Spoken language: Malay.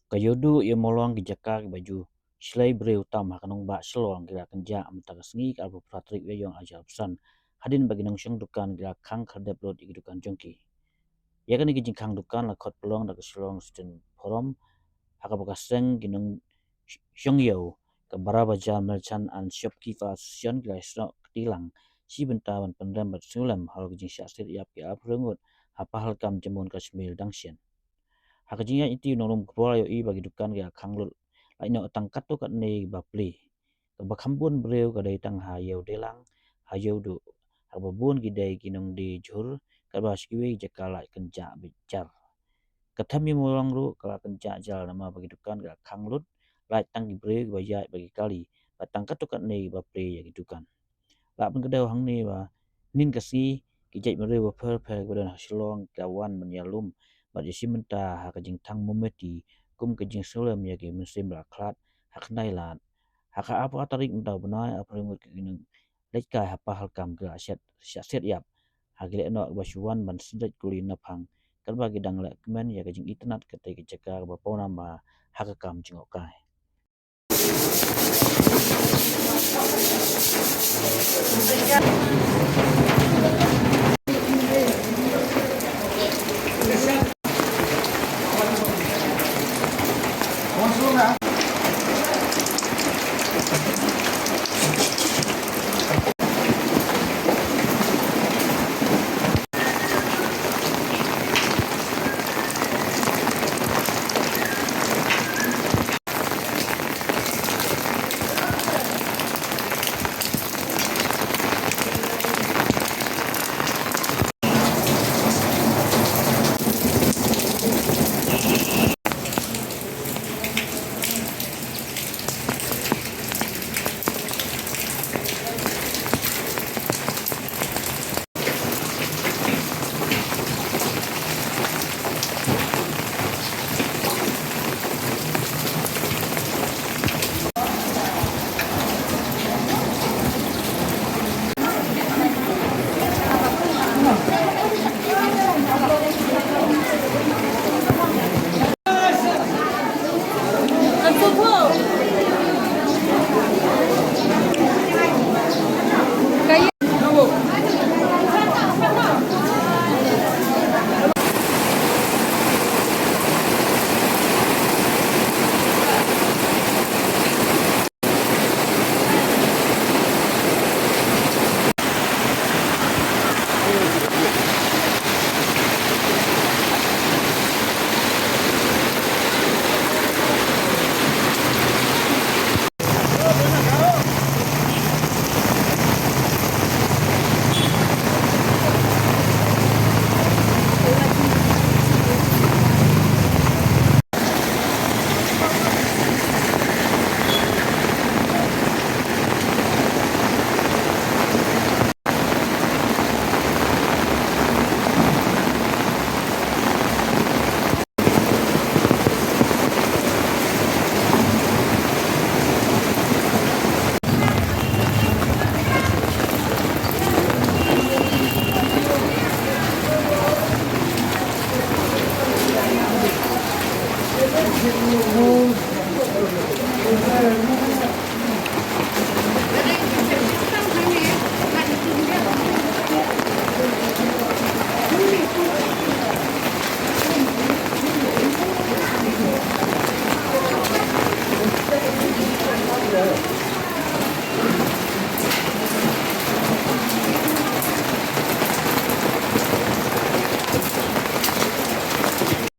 Kayodu ia molong ki jaka ki baju Shlai breu tam hakanong ba shlong kira kenja amta sengi ka bu pratrik we yong ajar pesan hadin bagi nong syong dukan kira khang khadep rod igi dukan jongki ya kan igi jingkang dukan la khot pelong da shlong student forum haka baka seng ginong syong yo ka bara bajar merchant and shopkeeper association kira sro ketilang si benta ban pendam bat sulam hal gi sya sir yap ki aprengut apa hal kam jemun kashmir dangsien hakajinya iti nolong kepala yo i bagi dukan ya khanglut lai no tang kat to kat nei bapli ka bakhambun breu ka dai tang ha yo delang ha yo du ha babun gi dai ginong di jur ka ba shkiwe jaka lai kenja bicar kathami molong ru ka kenja jal nama bagi dukan ka khanglut lai tang gi breu ba ya bagi kali tang kat to kat nei bapli ya gi dukan la pun kedau hang ni ba nin kasi ki jai mere wa pher pher ko dan shlong kawan menyalum ba jisi menta ha ka jing thang mometi kum ka jing solam ya ge musim la khlat ha khnai lat ha ka apa tarik menta banai apa ngut ki ning lekai ha pa hal kam ga set yap ha ge no ba shuan ban sindet kuli na phang kan ba ge dang la kmen ya ka jing internet ka te ki chaka ba pona ma ha ka kam jing okai